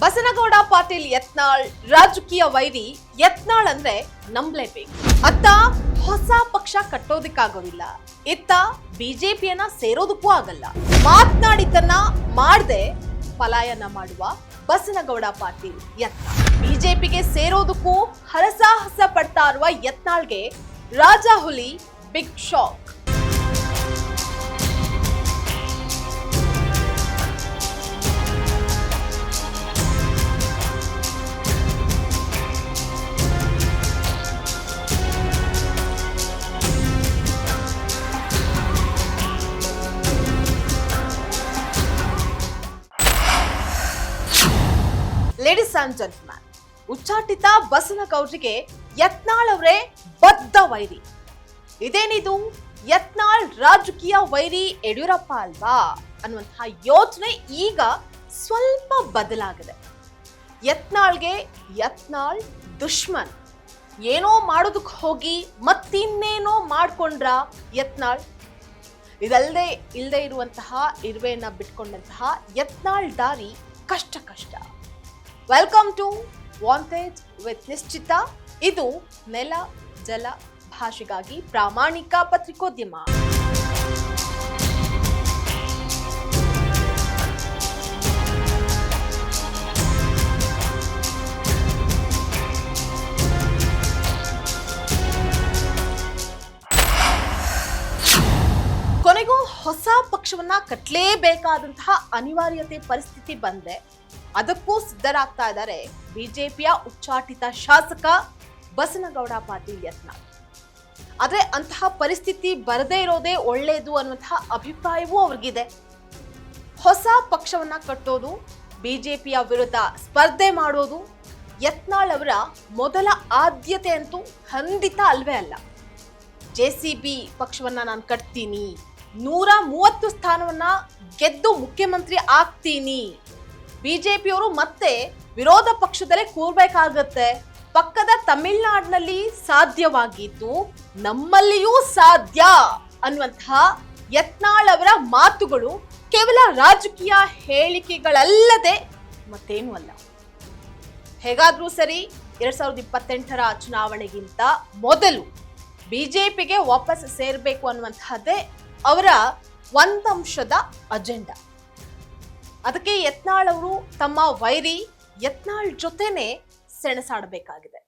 ಬಸನಗೌಡ ಪಾಟೀಲ್ ಯತ್ನಾಳ್ ರಾಜಕೀಯ ವೈರಿ. ಯತ್ನಾಳ್ ಅಂದ್ರೆ ನಂಬಲೇಬೇಕು. ಅತ್ತ ಹೊಸ ಪಕ್ಷ ಕಟ್ಟೋದಕ್ಕಾಗೋದಿಲ್ಲ, ಇತ್ತ ಬಿಜೆಪಿಯನ್ನ ಸೇರೋದಕ್ಕೂ ಆಗಲ್ಲ. ಮಾತನಾಡಿದ್ದನ್ನ ಮಾಡದೆ ಪಲಾಯನ ಮಾಡುವ ಬಸನಗೌಡ ಪಾಟೀಲ್ ಯತ್ನಾಳ್. ಬಿಜೆಪಿಗೆ ಸೇರೋದಕ್ಕೂ ಹರಸಾಹಸ ಪಡ್ತಾ ಇರುವ ಯತ್ನಾಳ್ಗೆ Rajahuli big shock. Ladies and gentleman, ಉಚ್ಚಾಟಿತ ಬಸನಗೌಡರಿಗೆ ಯತ್ನಾಳ್ ಅವರೇ ಬದ್ಧ ವೈರಿ. ಇದೇನಿದು ಯತ್ನಾಳ್ ರಾಜಕೀಯ ವೈರಿ ಯಡಿಯೂರಪ್ಪ ಅಲ್ವಾ ಅನ್ನುವಂತಹ ಯೋಚನೆ ಈಗ ಸ್ವಲ್ಪ ಬದಲಾಗಿದೆ. ಯತ್ನಾಳ್ಗೆ ಯತ್ನಾಳ್ ದುಶ್ಮನ್. ಏನೋ ಮಾಡೋದಕ್ಕೆ ಹೋಗಿ ಮತ್ತಿನ್ನೇನೋ ಮಾಡ್ಕೊಂಡ್ರ ಯತ್ನಾಳ್. ಇಲ್ಲದೆ ಇರುವಂತಹ ಇರುವೆಯನ್ನ ಬಿಟ್ಕೊಂಡಂತಹ ಯತ್ನಾಳ್ ದಾರಿ ಕಷ್ಟ. ವೆಲ್ಕಮ್ ಟು ವಾಂಟೆಡ್ ವಿತ್ ನಿಶ್ಚಿತ. ಇದು ನೆಲ ಜಲ ಭಾಷೆಗಾಗಿ ಪ್ರಾಮಾಣಿಕ ಪತ್ರಿಕೋದ್ಯಮ. ಕೊನೆಗೂ ಹೊಸ ಪಕ್ಷವನ್ನ ಕಟ್ಟಲೇಬೇಕಾದಂತಹ ಅನಿವಾರ್ಯತೆ ಪರಿಸ್ಥಿತಿ ಬಂದೆ. ಅದಕ್ಕೂ ಸಿದ್ಧರಾಗ್ತಾ ಇದ್ದಾರೆ ಬಿಜೆಪಿಯ ಉಚ್ಚಾಟಿತ ಶಾಸಕ ಬಸನಗೌಡ ಪಾಟೀಲ್ ಯತ್ನಾಳ್. ಆದ್ರೆ ಅಂತಹ ಪರಿಸ್ಥಿತಿ ಬರದೇ ಇರೋದೇ ಒಳ್ಳೆಯದು ಅನ್ನುವಂತಹ ಅಭಿಪ್ರಾಯವೂ ಅವ್ರಿಗಿದೆ. ಹೊಸ ಪಕ್ಷವನ್ನ ಕಟ್ಟೋದು, ಬಿಜೆಪಿಯ ವಿರುದ್ಧ ಸ್ಪರ್ಧೆ ಮಾಡೋದು ಯತ್ನಾಳ್ ಅವರ ಮೊದಲ ಆದ್ಯತೆ ಅಂತೂ ಖಂಡಿತ ಅಲ್ವೇ ಅಲ್ಲ. ಜೆಸಿಬಿ ಪಕ್ಷವನ್ನ ನಾನು ಕಟ್ತೀನಿ, 130 ಸ್ಥಾನವನ್ನ ಗೆದ್ದು ಮುಖ್ಯಮಂತ್ರಿ ಆಗ್ತೀನಿ, ಬಿಜೆಪಿಯವರು ಮತ್ತೆ ವಿರೋಧ ಪಕ್ಷದಲ್ಲೇ ಕೂರ್ಬೇಕಾಗತ್ತೆ, ಪಕ್ಕದ ತಮಿಳುನಾಡಿನಲ್ಲಿ ಸಾಧ್ಯವಾಗಿದ್ದು ನಮ್ಮಲ್ಲಿಯೂ ಸಾಧ್ಯ ಅನ್ನುವಂತಹ ಯತ್ನಾಳ್ ಅವರ ಮಾತುಗಳು ಕೇವಲ ರಾಜಕೀಯ ಹೇಳಿಕೆಗಳಲ್ಲದೆ ಮತ್ತೇನೂ ಅಲ್ಲ. ಹೇಗಾದ್ರೂ ಸರಿ 2028ರ ಚುನಾವಣೆಗಿಂತ ಮೊದಲು ಬಿಜೆಪಿಗೆ ವಾಪಸ್ ಸೇರಬೇಕು ಅನ್ನುವಂತಹದ್ದೇ ಅವರ ಒಂದಂಶದ ಅಜೆಂಡಾ. ಅದಕ್ಕೆ ಯತ್ನಾಳ್ ಅವರು ತಮ್ಮ ವೈರಿ ಯತ್ನಾಳ್ ಜೊತೆನೆ ಸೆಣಸಾಡಬೇಕಾಗಿದೆ.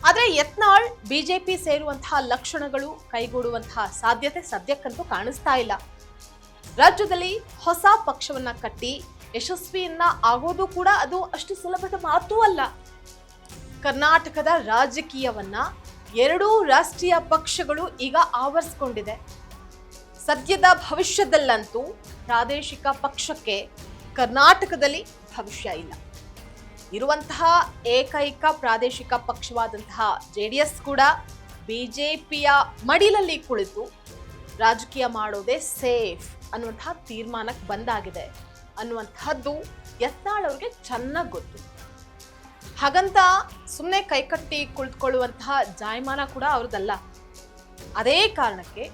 ಆದ್ರೆ ಯತ್ನಾಳ್ ಬಿಜೆಪಿ ಸೇರುವಂತಹ ಲಕ್ಷಣಗಳು ಕೈಗೂಡುವಂತಹ ಸಾಧ್ಯತೆ ಸದ್ಯಕ್ಕಂತೂ ಕಾಣಿಸ್ತಾ ಇಲ್ಲ. ರಾಜ್ಯದಲ್ಲಿ ಹೊಸ ಪಕ್ಷವನ್ನ ಕಟ್ಟಿ ಯಶಸ್ವಿಯನ್ನ ಆಗೋದು ಕೂಡ ಅದು ಅಷ್ಟು ಸುಲಭದ ಮಾತೂ ಅಲ್ಲ. ಕರ್ನಾಟಕದ ರಾಜಕೀಯವನ್ನ 2 ರಾಷ್ಟ್ರೀಯ ಪಕ್ಷಗಳು ಈಗ ಆವರಿಸಿಕೊಂಡಿದೆ. ಸದ್ಯದ ಭವಿಷ್ಯದಲ್ಲಂತೂ ಪ್ರಾದೇಶಿಕ ಪಕ್ಷಕ್ಕೆ ಕರ್ನಾಟಕದಲ್ಲಿ ಭವಿಷ್ಯ ಇಲ್ಲ. ಇರುವಂತಹ ಏಕೈಕ ಪ್ರಾದೇಶಿಕ ಪಕ್ಷವಾದಂತಹ JDS ಕೂಡ ಬಿಜೆಪಿಯ ಮಡಿಲಲ್ಲಿ ಕುಳಿತು ರಾಜಕೀಯ ಮಾಡೋದೇ ಸೇಫ್ ಅನ್ನುವಂತಹ ತೀರ್ಮಾನಕ್ಕೆ ಬಂದಾಗಿದೆ ಅನ್ನುವಂತಹದ್ದು ಯತ್ನಾಳ್ ಅವ್ರಿಗೆ ಚೆನ್ನಾಗಿ ಗೊತ್ತು. ಹಾಗಂತ ಸುಮ್ಮನೆ ಕೈಕಟ್ಟಿ ಕುಳಿತುಕೊಳ್ಳುವಂತಹ ಜಾಯಮಾನ ಕೂಡ ಅವ್ರದ್ದಲ್ಲ. ಅದೇ ಕಾರಣಕ್ಕೆ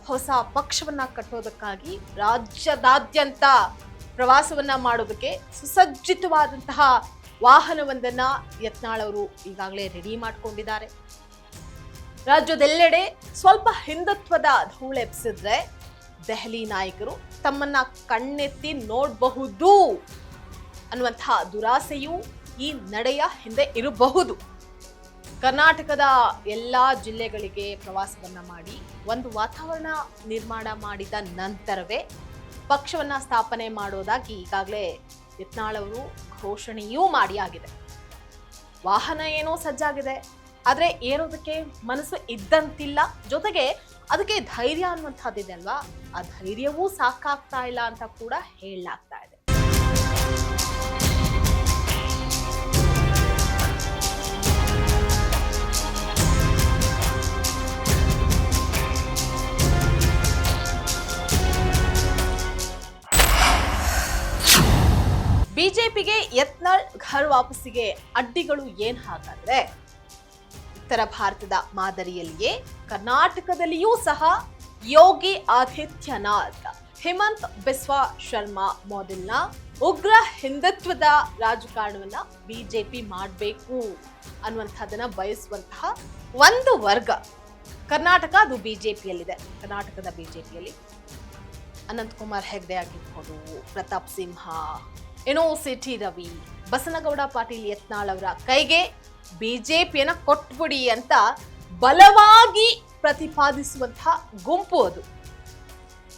ಹೊಸ ಪಕ್ಷವನ್ನ ಕಟ್ಟೋದಕ್ಕಾಗಿ ರಾಜ್ಯದಾದ್ಯಂತ ಪ್ರವಾಸವನ್ನ ಮಾಡೋದಕ್ಕೆ ಸುಸಜ್ಜಿತವಾದಂತಹ ವಾಹನವೊಂದನ್ನ ಯತ್ನಾಳ್ ಅವರು ಈಗಾಗಲೇ ರೆಡಿ ಮಾಡ್ಕೊಂಡಿದ್ದಾರೆ. ರಾಜ್ಯದೆಲ್ಲೆಡೆ ಸ್ವಲ್ಪ ಹಿಂದುತ್ವದ ಧೂಳೆಬ್ಸಿದ್ರೆ ದೆಹಲಿ ನಾಯಕರು ತಮ್ಮನ್ನ ಕಣ್ಣೆತ್ತಿ ನೋಡಬಹುದು ಅನ್ನುವಂತಹ ದುರಾಸೆಯೂ ಈ ನಡೆಯ ಹಿಂದೆ ಇರಬಹುದು. ಕರ್ನಾಟಕದ ಎಲ್ಲಾ ಜಿಲ್ಲೆಗಳಿಗೆ ಪ್ರವಾಸವನ್ನ ಮಾಡಿ ಒಂದು ವಾತಾವರಣ ನಿರ್ಮಾಣ ಮಾಡಿದ ನಂತರವೇ ಪಕ್ಷವನ್ನ ಸ್ಥಾಪನೆ ಮಾಡೋದಾಗಿ ಈಗಾಗಲೇ ಯತ್ನಾಳ್ ಅವರು ಘೋಷಣೆಯೂ ಮಾಡಿಯಾಗಿದೆ. ವಾಹನ ಏನೋ ಸಜ್ಜಾಗಿದೆ, ಆದ್ರೆ ಏರೋದಕ್ಕೆ ಮನಸ್ಸು ಇದ್ದಂತಿಲ್ಲ. ಜೊತೆಗೆ ಅದಕ್ಕೆ ಧೈರ್ಯ ಅನ್ನುವಂಥದ್ದಿದೆ ಅಲ್ವಾ, ಆ ಧೈರ್ಯವೂ ಸಾಕಾಗ್ತಾ ಇಲ್ಲ ಅಂತ ಕೂಡ ಹೇಳಲಾಗ್ತಾ ಇದೆ. ಬಿಜೆಪಿಗೆ ಯತ್ನಾಳ್ ಘರ್ ವಾಪಸ್ಸಿಗೆ ಅಡ್ಡಿಗಳು ಏನ್ ಹಾಗಾದ್ರೆ, ಉತ್ತರ ಭಾರತದ ಮಾದರಿಯಲ್ಲಿಯೇ ಕರ್ನಾಟಕದಲ್ಲಿಯೂ ಸಹ ಯೋಗಿ ಆದಿತ್ಯನಾಥ್, ಹಿಮಂತ್ ಬಿಸ್ವಾ ಶರ್ಮಾ ಮಾಡೆಲ್ನ ಉಗ್ರ ಹಿಂದುತ್ವದ ರಾಜಕಾರಣವನ್ನ ಬಿಜೆಪಿ ಮಾಡಬೇಕು ಅನ್ನುವಂಥದ್ದನ್ನ ಬಯಸುವಂತಹ ಒಂದು ವರ್ಗ ಕರ್ನಾಟಕ, ಅದು ಬಿಜೆಪಿಯಲ್ಲಿದೆ. ಕರ್ನಾಟಕದ ಬಿಜೆಪಿಯಲ್ಲಿ ಅನಂತಕುಮಾರ್ ಹೆಗ್ಡೆ ಆಗಿರ್ಬೋದು, ಪ್ರತಾಪ್ ಸಿಂಹ, ಸಿಟಿ ರವಿ, ಬಸನಗೌಡ ಪಾಟೀಲ್ ಯತ್ನಾಳ್ ಅವರ ಕೈಗೆ ಬಿಜೆಪಿಯನ್ನ ಕೊಟ್ಬಿಡಿ ಅಂತ ಬಲವಾಗಿ ಪ್ರತಿಪಾದಿಸುವಂತಹ ಗುಂಪು ಅದು.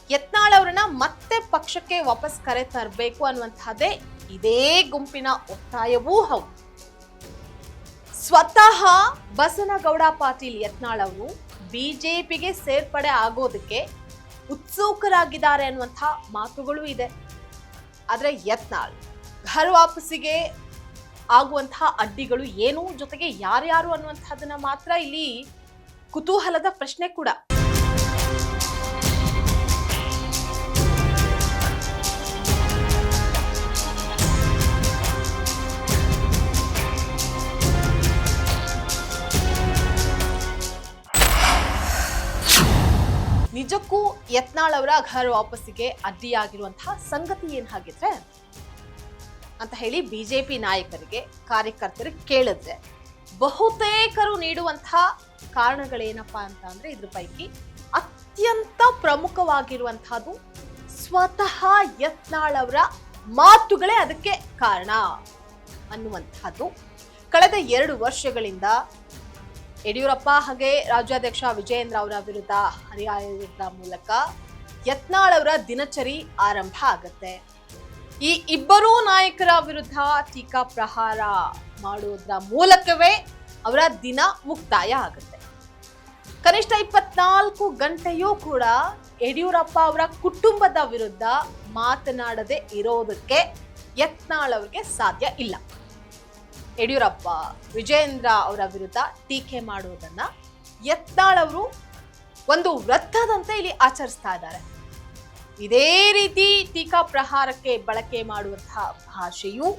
ಯತ್ನಾಳ್ ಅವರನ್ನ ಮತ್ತೆ ಪಕ್ಷಕ್ಕೆ ವಾಪಸ್ ಕರೆ ತರಬೇಕು ಅನ್ನುವಂತಹದ್ದೇ ಇದೇ ಗುಂಪಿನ ಒತ್ತಾಯವೂ ಹೌದು. ಸ್ವತಃ ಬಸನಗೌಡ ಪಾಟೀಲ್ ಯತ್ನಾಳ್ ಅವರು ಬಿಜೆಪಿಗೆ ಸೇರ್ಪಡೆ ಆಗೋದಕ್ಕೆ ಉತ್ಸುಕರಾಗಿದ್ದಾರೆ ಅನ್ನುವಂತಹ ಮಾತುಗಳು ಇದೆ. ಆದ್ರೆ ಯತ್ನಾಳ್ ಘರ್ ವಾಪಸ್ಸಿಗೆ ಆಗುವಂತಹ ಅಡ್ಡಿಗಳು ಏನು, ಜೊತೆಗೆ ಯಾರ್ಯಾರು ಅನ್ನುವಂತಹದನ್ನ ಮಾತ್ರ ಇಲ್ಲಿ ಕುತೂಹಲದ ಪ್ರಶ್ನೆ ಕೂಡ. ನಿಜಕ್ಕೂ ಯತ್ನಾಳ್ ಅವರ ಘರ್ ವಾಪಸ್ಸಿಗೆ ಅಡ್ಡಿಯಾಗಿರುವಂತಹ ಸಂಗತಿ ಏನ್ ಹಾಗಿದ್ರೆ ಅಂತ ಹೇಳಿ ಬಿಜೆಪಿ ನಾಯಕರಿಗೆ, ಕಾರ್ಯಕರ್ತರಿಗೆ ಕೇಳಿದ್ರೆ ಬಹುತೇಕರು ನೀಡುವಂತಹ ಕಾರಣಗಳೇನಪ್ಪಾ ಅಂತ ಅಂದ್ರೆ, ಇದ್ರ ಪೈಕಿ ಅತ್ಯಂತ ಪ್ರಮುಖವಾಗಿರುವಂತಹದ್ದು ಸ್ವತಃ ಯತ್ನಾಳ್ ಅವರ ಮಾತುಗಳೇ ಅದಕ್ಕೆ ಕಾರಣ ಅನ್ನುವಂತಹದ್ದು. ಕಳೆದ 2 ವರ್ಷಗಳಿಂದ ಯಡಿಯೂರಪ್ಪ ಹಾಗೆ ರಾಜ್ಯಾಧ್ಯಕ್ಷ ವಿಜಯೇಂದ್ರ ಅವರ ವಿರುದ್ಧ ಹರಿಹಾಯುವುದರ ಮೂಲಕ ಯತ್ನಾಳ್ ಅವರ ದಿನಚರಿ ಆರಂಭ ಆಗುತ್ತೆ. ಈ ಇಬ್ಬರೂ ನಾಯಕರ ವಿರುದ್ಧ ಟೀಕಾ ಪ್ರಹಾರ ಮಾಡುವುದರ ಮೂಲಕವೇ ಅವರ ದಿನ ಮುಕ್ತಾಯ ಆಗುತ್ತೆ. ಕನಿಷ್ಠ 24 ಗಂಟೆಯೂ ಕೂಡ ಯಡಿಯೂರಪ್ಪ ಅವರ ಕುಟುಂಬದ ವಿರುದ್ಧ ಮಾತನಾಡದೆ ಇರೋದಕ್ಕೆ ಯತ್ನಾಳ್ ಅವರಿಗೆ ಸಾಧ್ಯ ಇಲ್ಲ. ಯಡಿಯೂರಪ್ಪ, ವಿಜಯೇಂದ್ರ ಅವರ ವಿರುದ್ಧ ಟೀಕೆ ಮಾಡುವುದನ್ನ ಯತ್ನಾಳ್ ಅವರು ಒಂದು ವೃತ್ತದಂತೆ ಇಲ್ಲಿ ಆಚರಿಸ್ತಾ ಇದ್ದಾರೆ. ಇದೇ ರೀತಿ ಟೀಕಾ ಪ್ರಹಾರಕ್ಕೆ ಬಳಕೆ ಮಾಡುವಂತಹ ಭಾಷೆಯು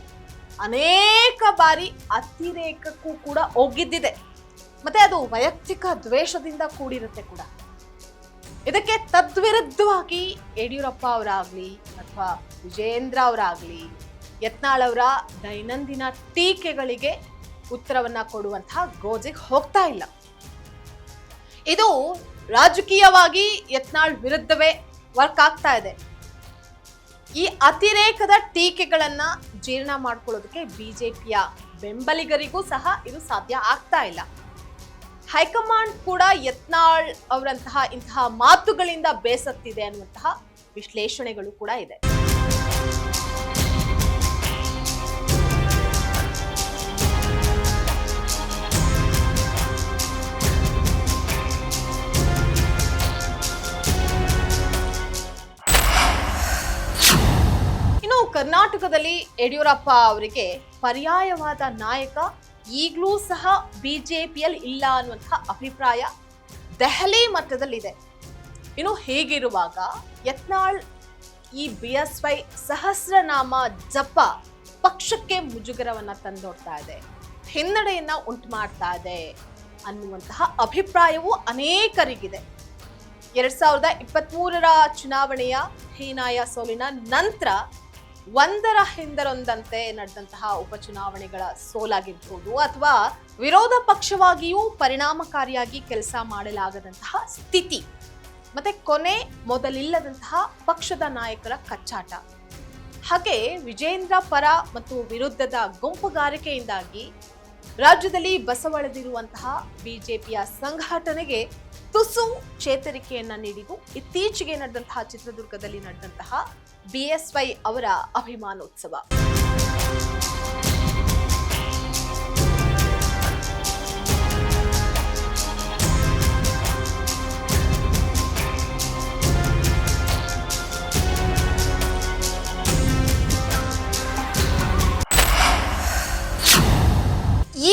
ಅನೇಕ ಬಾರಿ ಅತಿರೇಕಕ್ಕೂ ಕೂಡ ಒಗ್ಗಿದ್ದಿದೆ. ಮತ್ತೆ ಅದು ವೈಯಕ್ತಿಕ ದ್ವೇಷದಿಂದ ಕೂಡಿರುತ್ತೆ ಕೂಡ. ಇದಕ್ಕೆ ತದ್ವಿರುದ್ಧವಾಗಿ ಯಡಿಯೂರಪ್ಪ ಅವರಾಗ್ಲಿ ಅಥವಾ ವಿಜಯೇಂದ್ರ ಅವರಾಗ್ಲಿ ಯತ್ನಾಳ್ ಅವರ ದೈನಂದಿನ ಟೀಕೆಗಳಿಗೆ ಉತ್ತರವನ್ನ ಕೊಡುವಂತಹ ಗೋಜಿಗೆ ಹೋಗ್ತಾ ಇಲ್ಲ. ಇದು ರಾಜಕೀಯವಾಗಿ ಯತ್ನಾಳ್ ವಿರುದ್ಧವೇ ವರ್ಕ್ ಆಗ್ತಾ ಇದೆ. ಈ ಅತಿರೇಕದ ಟೀಕೆಗಳನ್ನ ಜೀರ್ಣ ಮಾಡ್ಕೊಳ್ಳೋದಕ್ಕೆ ಬಿಜೆಪಿಯ ಬೆಂಬಲಿಗರಿಗೂ ಸಹ ಇದು ಸಾಧ್ಯ ಆಗ್ತಾ ಇಲ್ಲ. ಹೈಕಮಾಂಡ್ ಕೂಡ ಯತ್ನಾಳ್ ಅವರಂತಹ ಇಂತಹ ಮಾತುಗಳಿಂದ ಬೇಸತ್ತಿದೆ ಅನ್ನುವಂತಹ ವಿಶ್ಲೇಷಣೆಗಳು ಕೂಡ ಇದೆ. ಕರ್ನಾಟಕದಲ್ಲಿ ಯಡಿಯೂರಪ್ಪ ಅವರಿಗೆ ಪರ್ಯಾಯವಾದ ನಾಯಕ ಈಗಲೂ ಸಹ ಬಿಜೆಪಿಯಲ್ಲಿ ಇಲ್ಲ ಅನ್ನುವಂತಹ ಅಭಿಪ್ರಾಯ ದೆಹಲಿ ಮಟ್ಟದಲ್ಲಿದೆ. ಇನ್ನು ಹೀಗಿರುವಾಗ ಯತ್ನಾಳ್ ಈ ಬಿಎಸ್ವೈ ಸಹಸ್ರನಾಮ ಜಪ ಪಕ್ಷಕ್ಕೆ ಮುಜುಗರವನ್ನ ತಂದೊಡ್ತಾ ಇದೆ, ಹಿನ್ನಡೆಯನ್ನ ಉಂಟು ಮಾಡ್ತಾ ಇದೆ ಅನ್ನುವಂತಹ ಅಭಿಪ್ರಾಯವು ಅನೇಕರಿಗಿದೆ. 2023ರ ಚುನಾವಣೆಯ ಹೀನಾಯ ಸೋಲಿನ ನಂತರ ಒಂದರ ಹಿಂದರೊಂದಂತೆ ನಡೆದಂತಹ ಉಪಚುನಾವಣೆಗಳ ಸೋಲಾಗಿರ್ಬೋದು ಅಥವಾ ವಿರೋಧ ಪಕ್ಷವಾಗಿಯೂ ಪರಿಣಾಮಕಾರಿಯಾಗಿ ಕೆಲಸ ಮಾಡಲಾಗದಂತಹ ಸ್ಥಿತಿ, ಮತ್ತೆ ಕೊನೆ ಮೊದಲಿಲ್ಲದಂತಹ ಪಕ್ಷದ ನಾಯಕರ ಕಚ್ಚಾಟ, ಹಾಗೆ ವಿಜೇಂದ್ರ ಪರ ಮತ್ತು ವಿರುದ್ಧದ ಗುಂಪುಗಾರಿಕೆಯಿಂದಾಗಿ ರಾಜ್ಯದಲ್ಲಿ ಬಸವಳೆದಿರುವಂತಹ ಬಿಜೆಪಿಯ ಸಂಘಟನೆಗೆ ತುಸು ಚೇತರಿಕೆಯನ್ನ ನೀಡಿದ್ದು ಇತ್ತೀಚೆಗೆ ನಡೆದಂತಹ ಚಿತ್ರದುರ್ಗದಲ್ಲಿ ನಡೆದಂತಹ ಬಿಎಸ್ವೈ ಅವರ ಅಭಿಮಾನೋತ್ಸವ.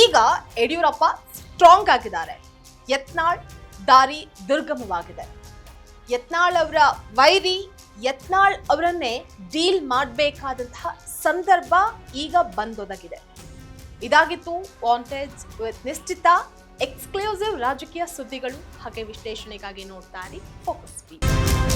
ಈಗ ಯಡಿಯೂರಪ್ಪ ಸ್ಟ್ರಾಂಗ್ ಆಗಿದ್ದಾರೆ. ಯತ್ನಾಳ್ ದಾರಿ ದುರ್ಗಮವಾಗಿದೆ. ಯತ್ನಾಳ್ ಅವರ ವೈರಿ ಯತ್ನಾಳ್ ಅವರನ್ನೇ ಡೀಲ್ ಮಾಡಬೇಕಾದಂತಹ ಸಂದರ್ಭ ಈಗ ಬಂದೊದಗಿದೆ. ಇದಾಗಿತ್ತು ವಾಂಟೆಡ್ ವಿತ್ ನಿಶ್ಚಿತ. ಎಕ್ಸ್ಕ್ಲೂಸಿವ್ ರಾಜಕೀಯ ಸುದ್ದಿಗಳು ಹಾಗೆ ವಿಶ್ಲೇಷಣೆಗಾಗಿ ನೋಡ್ತಾ ಇರಿ ಫೋಕಸ್ ಟಿವಿ.